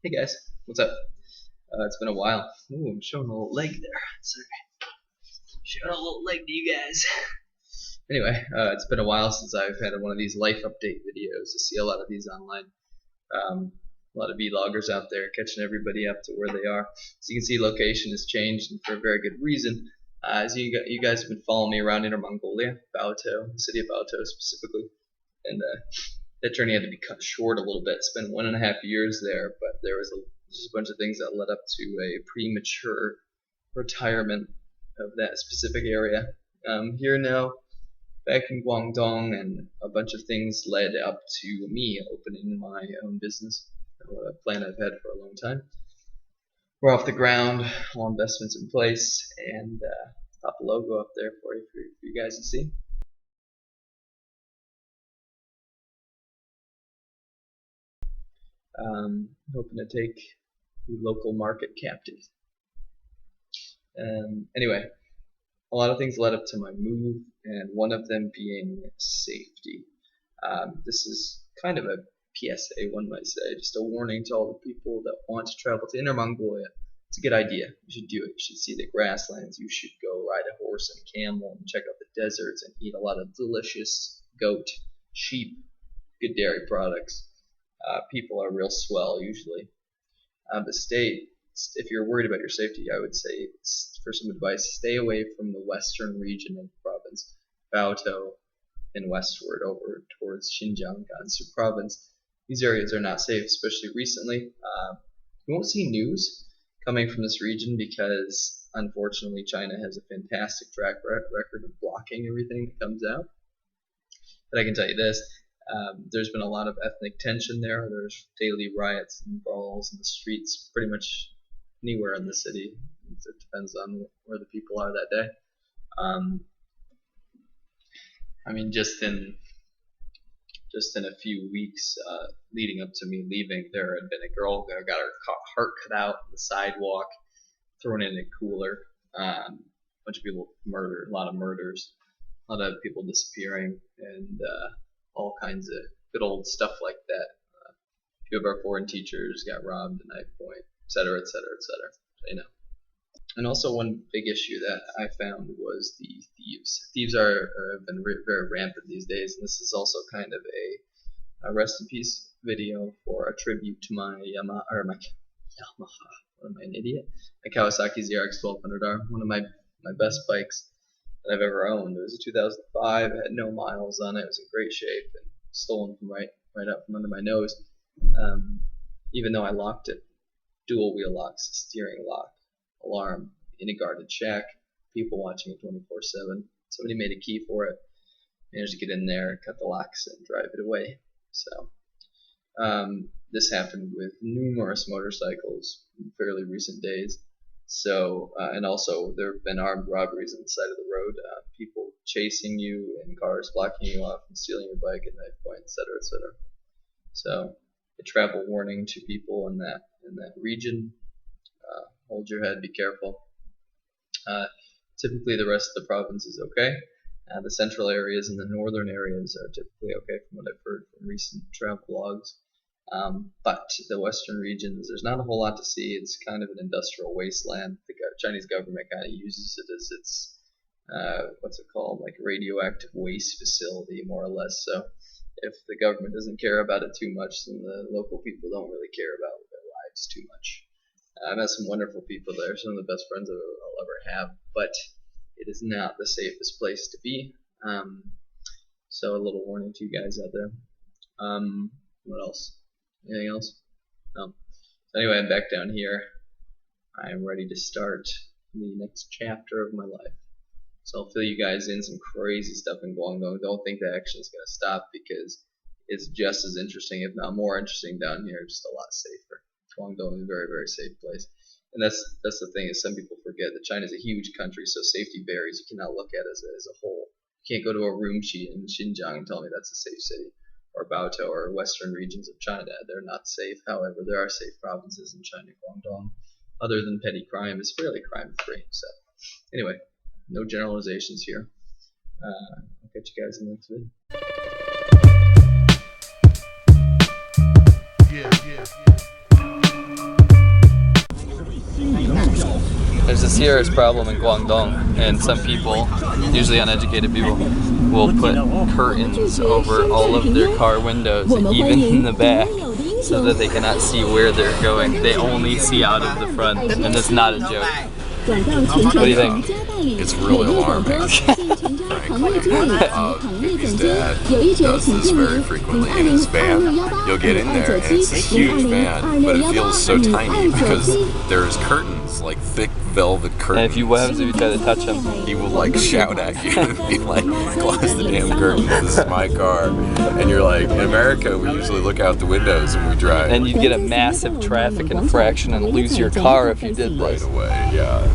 Hey guys, what's up? It's been a while. Ooh, I'm showing a little leg there. Sorry. Showing a little leg to you guys. Anyway, it's been a while since I've had one of these life update videos. I see a lot of these online. A lot of vloggers out there catching everybody up to where they are. So you can see location has changed, and for a very good reason. As you guys have been following me around Inner Mongolia, Baotou, the city of Baotou specifically, and that journey had to be cut short a little bit. Spent 1.5 years there, but there was just a bunch of things that led up to a premature retirement of that specific area. Here now, back in Guangdong, and a bunch of things led up to me opening my own business, a plan I've had for a long time. We're off the ground, all investments in place, and pop a logo up there for you guys to see. Hoping to take the local market captive. Anyway, a lot of things led up to my move, and one of them being safety. This is kind of a PSA, one might say, just a warning to all the people that want to travel to Inner Mongolia. It's a good idea. You should do it. You should see the grasslands. You should go ride a horse and a camel and check out the deserts and eat a lot of delicious goat, sheep, good dairy products. People are real swell usually. But if you're worried about your safety, I would say, for some advice, stay away from the western region of the province, Baotou, and westward over towards Xinjiang, Gansu province. These areas are not safe, especially recently. You won't see news coming from this region because, unfortunately, China has a fantastic track record of blocking everything that comes out. But I can tell you this. There's been a lot of ethnic tension there. There's daily riots and brawls in the streets, pretty much anywhere in the city. It depends on where the people are that day. I mean, just in a few weeks leading up to me leaving, there had been a girl that got her heart cut out on the sidewalk, thrown in a cooler. A bunch of people murdered, a lot of murders, a lot of people disappearing, and all kinds of good old stuff like that. A few of our foreign teachers got robbed at knife point, etc., etc., etc. You know. And also one big issue that I found was the thieves. Thieves have been very rampant these days, and this is also kind of a rest in peace video for a tribute to my Yamaha. What am I, an idiot? My Kawasaki ZRX 1200R, one of my best bikes that I've ever owned. It was a 2005. It had no miles on it. It was in great shape and stolen from right out from under my nose. Even though I locked it, dual wheel locks, steering lock, alarm, in a guarded shack, people watching it 24/7. Somebody made a key for it, managed to get in there, cut the locks, and drive it away. So this happened with numerous motorcycles in fairly recent days. So and also there have been armed robberies on the side of the road, people chasing you in cars, blocking you off, and stealing your bike at knife point, etc., etc. So a travel warning to people in that region. Hold your head, be careful. Typically the rest of the province is okay. The central areas and the northern areas are typically okay from what I've heard from recent travel logs. But the western regions, there's not a whole lot to see. It's kind of an industrial wasteland. The Chinese government kind of uses it as its, what's it called, like a radioactive waste facility, more or less. So if the government doesn't care about it too much, then the local people don't really care about their lives too much. I've met some wonderful people there, some of the best friends I'll ever have, but it is not the safest place to be. So a little warning to you guys out there. What else? Anything else? No. So anyway, I'm back down here. I am ready to start the next chapter of my life. So I'll fill you guys in some crazy stuff in Guangdong. Don't think the action is going to stop, because it's just as interesting, if not more interesting, down here. Just a lot safer. Guangdong is a very, very safe place. And that's the thing, is some people forget that China is a huge country, so safety varies. You cannot look at it as a whole. You can't go to a Urumqi in Xinjiang and tell me that's a safe city, or Baotou, or western regions of China. They're not safe. However, there are safe provinces in China. Guangdong, other than petty crime, is fairly crime-free. So anyway, no generalizations here. I'll catch you guys in the next video. Yeah. There's a serious problem in Guangdong, and some people, usually uneducated people, will put curtains over all of their car windows, even in the back, so that they cannot see where they're going. They only see out of the front, and it's not a joke. What do you think? It's really alarming. His dad does this very frequently in his van. You'll get in there and it's a huge van, but it feels so tiny because there's curtains, like thick velvet curtains. And if you try to touch him, he will like shout at you and be like, close the damn curtains, this is my car. And you're like, in America we usually look out the windows when we drive. And you'd get a massive traffic infraction and lose your car if you did this. Right away, yeah.